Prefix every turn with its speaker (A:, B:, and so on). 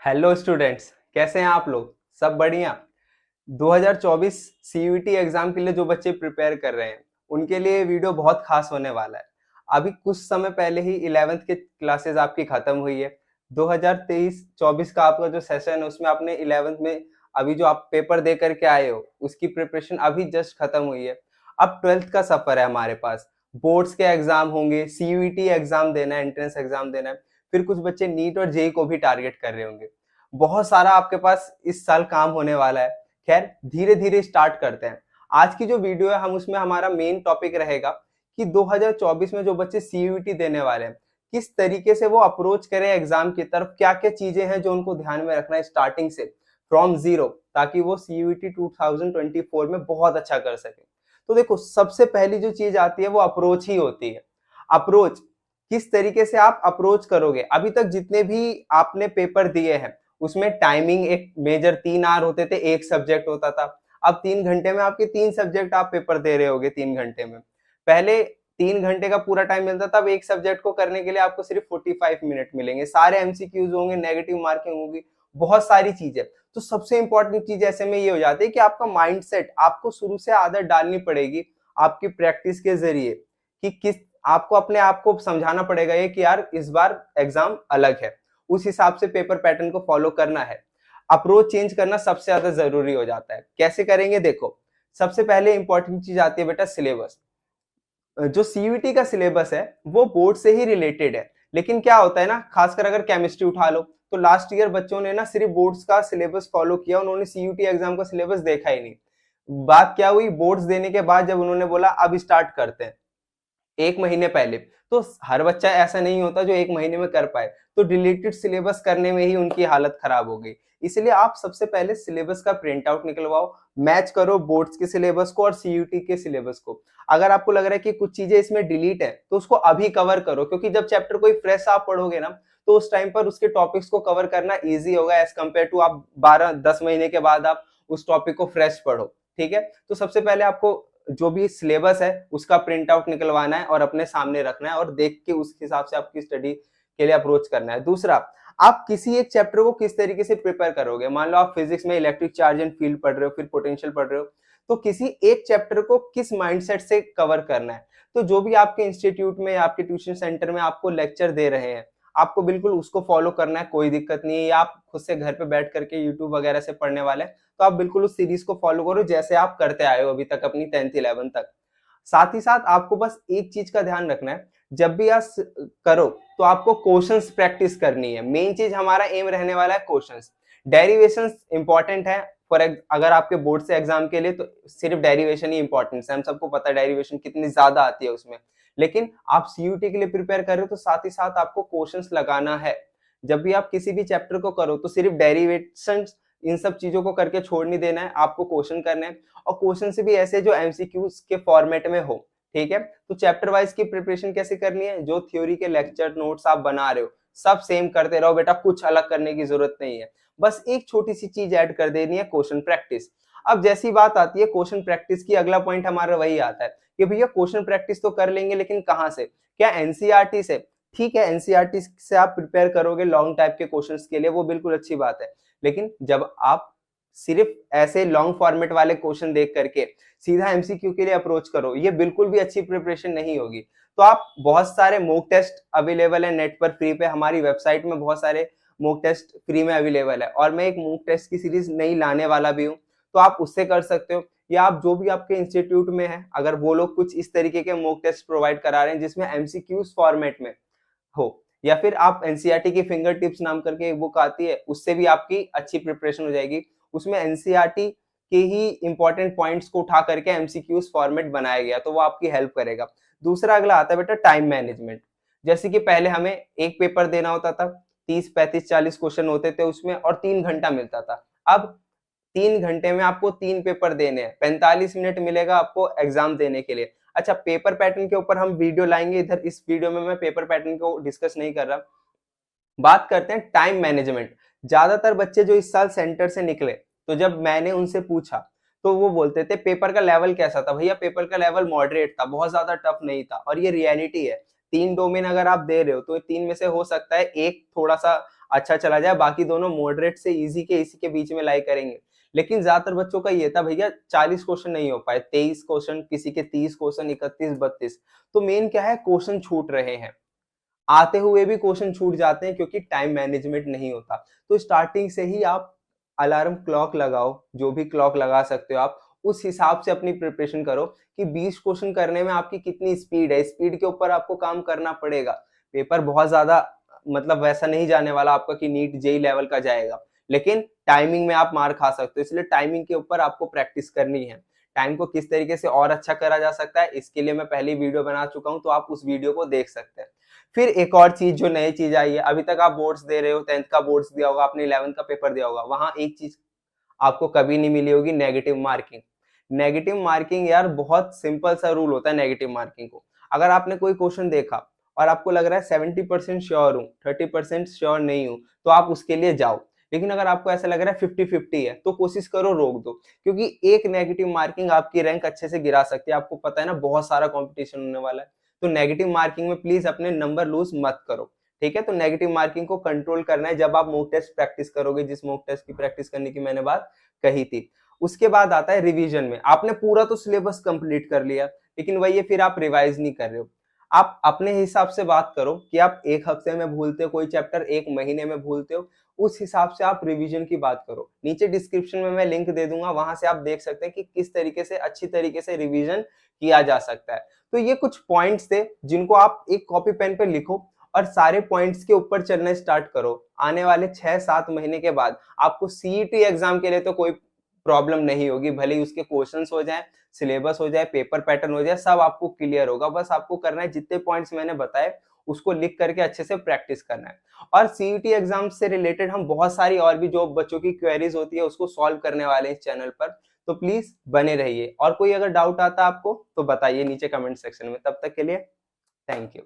A: Hello students, कैसे हैं आप लोग? सब बढ़िया। 2024 सीयूईटी एग्जाम के लिए जो बच्चे प्रिपेयर कर रहे हैं उनके लिए ये वीडियो बहुत खास होने वाला है। अभी कुछ समय पहले ही 11th के क्लासेस आपकी खत्म हुई है। 2023-24 का आपका जो सेशन है उसमें आपने 11th में अभी जो आप पेपर दे करके आए हो उसकी प्रिपरेशन अभी जस्ट खत्म हुई है। अब 12th का सफर है हमारे पास। बोर्ड्स के एग्जाम होंगे, सीयूईटी एग्जाम देना है, एंट्रेंस एग्जाम देना है। फिर कुछ बच्चे नीट और जेई को भी टारगेट कर रहे होंगे। बहुत सारा आपके पास इस साल काम होने वाला है। खैर, धीरे धीरे स्टार्ट करते हैं। आज की जो वीडियो है हम उसमें हमारा मेन टॉपिक रहेगा कि 2024 में जो बच्चे सीयूईटी देने वाले हैं किस तरीके से वो अप्रोच करें एग्जाम की तरफ, क्या क्या चीजें हैं जो उनको ध्यान में रखना है स्टार्टिंग से, फ्रॉम जीरो, ताकि वो सीयूईटी 2024 में बहुत अच्छा कर सके। तो देखो, सबसे पहली जो चीज आती है वो अप्रोच ही होती है। अप्रोच, किस तरीके से आप अप्रोच करोगे। अभी तक जितने भी आपने पेपर दिए हैं उसमें टाइमिंग एक मेजर 3 आवर होते थे, एक सब्जेक्ट होता था। अब 3 घंटे में आपके 3 सब्जेक्ट आप पेपर दे रहे होगे 3 घंटे में। पहले 3 घंटे का पूरा टाइम मिलता था, अब एक सब्जेक्ट को करने के लिए आपको सिर्फ 45 मिनट मिलेंगे। सारे एमसीक्यूज होंगे, नेगेटिव मार्किंग होगी, बहुत सारी चीजें। तो सबसे इंपॉर्टेंट चीज ऐसे में ये हो जाती है कि आपका माइंडसेट, आपको शुरू से आदत डालनी पड़ेगी आपकी प्रैक्टिस के जरिए कि किस, आपको अपने आप को समझाना पड़ेगा ये कि यार इस बार एग्जाम अलग है, उस हिसाब से पेपर पैटर्न को फॉलो करना है। अप्रोच चेंज करना सबसे ज्यादा जरूरी हो जाता है। कैसे करेंगे? देखो, सबसे पहले इंपॉर्टेंट चीज आती है बेटा सिलेबस। जो सीयूईटी का सिलेबस है वो बोर्ड से ही रिलेटेड है, लेकिन क्या होता है ना, खासकर अगर केमिस्ट्री उठा लो तो लास्ट ईयर बच्चों ने ना सिर्फ बोर्ड्स का सिलेबस फॉलो किया, उन्होंने सीयूईटी एग्जाम का सिलेबस देखा ही नहीं। बात क्या हुई, बोर्ड्स देने के बाद जब उन्होंने बोला अब स्टार्ट करते हैं, 1 महीने पहले, तो हर बच्चा ऐसा नहीं होता जो 1 महीने में कर पाए, तो डिलीटेड सिलेबस करने में ही उनकी हालत खराब हो गई। इसलिए आप सबसे पहले सिलेबस का प्रिंट आउट निकलवाओ, मैच करो बोर्ड्स के सिलेबस को और सीयूटी के सिलेबस को। अगर आपको लग रहा है कि कुछ चीजें इसमें डिलीट है तो उसको अभी कवर करो, क्योंकि जब चैप्टर कोई फ्रेश आप पढ़ोगे ना तो उस टाइम पर उसके टॉपिक्स को कवर करना ईजी होगा एज कम्पेयर टू आप 12-10 महीने के बाद आप उस टॉपिक को फ्रेश पढ़ो। ठीक है, तो सबसे पहले आपको जो भी सिलेबस है उसका प्रिंट आउट निकलवाना है और अपने सामने रखना है और देख के उस हिसाब से आपकी स्टडी के लिए अप्रोच करना है। दूसरा, आप किसी एक चैप्टर को किस तरीके से प्रिपेयर करोगे। मान लो आप फिजिक्स में इलेक्ट्रिक चार्ज एंड फील्ड पढ़ रहे हो, फिर पोटेंशियल पढ़ रहे हो, तो किसी एक चैप्टर को किस माइंडसेट से कवर करना है। तो जो भी आपके इंस्टीट्यूट में, आपके ट्यूशन सेंटर में आपको लेक्चर दे रहे हैं, आपको बिल्कुल उसको फॉलो करना है, कोई दिक्कत नहीं है। या आप खुद से घर पे बैठ करके यूट्यूब वगैरह से पढ़ने वाले हैं तो आप बिल्कुल उस सीरीज को फॉलो करो जैसे आप करते आए हो अभी तक अपनी 10th 11th तक। साथ ही साथ आपको बस एक चीज का ध्यान रखना है, जब भी आप करो तो आपको क्वेश्चंस प्रैक्टिस करनी है। मेन चीज हमारा एम रहने वाला है क्वेश्चंस। डेरिवेशंस इंपॉर्टेंट है फॉर अगर आपके बोर्ड से एग्जाम के लिए तो सिर्फ डेरिवेशन ही इंपॉर्टेंट है, हम सबको पता है डेरिवेशन कितनी ज्यादा आती है उसमें। लेकिन आप सीयूटी के लिए प्रिपेयर कर रहे हो तो साथ ही साथ आपको क्वेश्चंस लगाना है। जब भी आप किसी भी चैप्टर को करो तो सिर्फ डेरिवेशंस इन सब चीजों को करके छोड़ नहीं देना है, आपको क्वेश्चन करने हैं। और क्वेश्चन से भी ऐसे जो एमसीक्यूज के फॉर्मेट में हो। ठीक है, तो चैप्टर वाइज की प्रिपरेशन कैसे करनी है, जो थ्योरी के लेक्चर नोट्स आप बना रहे हो सब सेम करते रहो बेटा, कुछ अलग करने की जरूरत नहीं है। बस एक छोटी सी चीज ऐड कर देनी है, क्वेश्चन प्रैक्टिस। अब जैसी बात आती है क्वेश्चन प्रैक्टिस की, अगला पॉइंट हमारा वही आता है कि भैया क्वेश्चन प्रैक्टिस तो कर लेंगे लेकिन कहाँ से, क्या एनसीईआरटी से? ठीक है, एनसीईआरटी से आप प्रिपेयर करोगे लॉन्ग टाइप के क्वेश्चंस के लिए, वो बिल्कुल अच्छी बात है। लेकिन जब आप सिर्फ ऐसे लॉन्ग फॉर्मेट वाले क्वेश्चन देख करके सीधा एमसीक्यू के लिए अप्रोच करो, ये बिल्कुल भी अच्छी प्रिपरेशन नहीं होगी। तो आप, बहुत सारे मॉक टेस्ट अवेलेबल है नेट पर फ्री पे, हमारी वेबसाइट में बहुत सारे मॉक टेस्ट फ्री में अवेलेबल है, और मैं एक मॉक टेस्ट की सीरीज नई लाने वाला भी हूँ, तो आप उससे कर सकते हो। या आप जो भी आपके इंस्टीट्यूट में है, अगर वो लोग कुछ इस तरीके के मॉक टेस्ट प्रोवाइड करा रहे हैं जिसमें एमसीक्यूज फॉर्मेट में हो, या फिर आप एनसीईआरटी की फिंगर टिप्स नाम करके एक बुक आती है, उससे भी आपकी अच्छी प्रिपरेशन हो जाएगी। उसमें एनसीईआरटी के ही इंपॉर्टेंट पॉइंट्स को उठा करके एमसीक्यूज फॉर्मेट बनाया गया, तो वो आपकी हेल्प करेगा। दूसरा अगला आता है बेटा टाइम मैनेजमेंट। जैसे कि पहले हमें एक पेपर देना होता था, 30 35 40 क्वेश्चन होते थे उसमें और 3 घंटा मिलता था। अब 3 घंटे में आपको 3 पेपर देने हैं, 45 मिनट मिलेगा आपको एग्जाम देने के लिए। अच्छा, पेपर पैटर्न के ऊपर हम वीडियो लाएंगे इधर, इस वीडियो में मैं पेपर पैटर्न को डिस्कस नहीं कर रहा। बात करते हैं टाइम मैनेजमेंट। ज्यादातर बच्चे जो इस साल सेंटर से निकले, तो जब मैंने उनसे पूछा तो वो बोलते थे पेपर का लेवल कैसा था। भैया पेपर का लेवल मॉडरेट था, बहुत ज्यादा टफ नहीं था, और ये रियलिटी है। 3 डोमेन अगर आप दे रहे हो तो 3 में से हो सकता है एक थोड़ा सा अच्छा चला जाए, बाकी दोनों मॉडरेट से इजी के इसी के बीच में लाई करेंगे। लेकिन ज्यादातर बच्चों का ये था भैया 40 क्वेश्चन नहीं हो पाए, 23 क्वेश्चन, किसी के 30 क्वेश्चन, 31, 32। तो मेन क्या है, क्वेश्चन छूट रहे हैं, आते हुए भी क्वेश्चन छूट जाते हैं क्योंकि टाइम मैनेजमेंट नहीं होता। तो स्टार्टिंग से ही आप अलार्म क्लॉक लगाओ, जो भी क्लॉक लगा सकते हो आप, उस हिसाब से अपनी प्रिपरेशन करो कि 20 क्वेश्चन करने में आपकी कितनी स्पीड है, स्पीड के ऊपर आपको काम करना पड़ेगा। पेपर बहुत ज्यादा मतलब वैसा नहीं जाने वाला आपका कि नीट जेई लेवल का जाएगा, लेकिन टाइमिंग में आप मार खा सकते हो, इसलिए टाइमिंग के ऊपर आपको प्रैक्टिस करनी है। टाइम को किस तरीके से और अच्छा करा जा सकता है, इसके लिए मैं पहले वीडियो बना चुका हूं, तो आप उस वीडियो को देख सकते हैं। फिर एक और चीज, जो नई चीज आई है, अभी तक आप बोर्ड्स दे रहे हो, 10th का बोर्ड्स दिया होगा आपने, 11th का पेपर दिया होगा, वहां एक चीज आपको कभी नहीं मिली होगी, नेगेटिव मार्किंग। नेगेटिव मार्किंग यार बहुत सिंपल सा रूल होता है नेगेटिव मार्किंग को। अगर आपने कोई क्वेश्चन देखा और आपको लग रहा है 70% श्योर हूँ, 30% श्योर नहीं हूँ, तो आप उसके लिए जाओ। लेकिन अगर आपको ऐसा लग रहा है 50-50 है, तो कोशिश करो रोक दो, क्योंकि एक नेगेटिव मार्किंग आपकी रैंक अच्छे से गिरा सकती है। आपको पता है ना, बहुत सारा कंपटीशन होने वाला है। तो नेगेटिव मार्किंग में प्लीज अपने नंबर लूज मत करो, ठीक है। तो नेगेटिव मार्किंग को कंट्रोल करना है जब आप मॉक टेस्ट प्रैक्टिस करोगे, जिस मॉक टेस्ट की प्रैक्टिस करने की मैंने बात कही थी। उसके बाद आता है रिवीजन में। आपने पूरा तो सिलेबस कंप्लीट कर लिया, लेकिन वही है, फिर आप रिवाइज नहीं कर रहे हो। आप अपने हिसाब से बात करो कि आप एक हफ्ते में भूलते हो कोई चैप्टर, एक महीने में भूलते हो, उस हिसाब से आप रिवीजन की बात करो। नीचे डिस्क्रिप्शन में मैं लिंक दे दूंगा, वहां से आप देख सकते हैं कि किस तरीके से अच्छी तरीके से रिवीजन किया जा सकता है। तो ये कुछ पॉइंट्स थे जिनको आप एक कॉपी पेन पे लिखो और सारे पॉइंट्स के ऊपर चलना स्टार्ट करो। आने वाले 6-7 महीने के बाद आपको सीईटी एग्जाम के लिए तो कोई प्रॉब्लम नहीं होगी, भले ही उसके क्वेश्चंस हो जाए, सिलेबस हो जाए, पेपर पैटर्न हो जाए, सब आपको क्लियर होगा। बस आपको करना है जितने पॉइंट्स मैंने बताए उसको लिख करके अच्छे से प्रैक्टिस करना है। और सीईटी एग्जाम से रिलेटेड हम बहुत सारी और भी जो बच्चों की क्वेरीज होती है उसको सॉल्व करने वाले हैं इस चैनल पर, तो प्लीज बने रहिए। और कोई अगर डाउट आता है आपको तो बताइए नीचे कमेंट सेक्शन में। तब तक के लिए थैंक यू।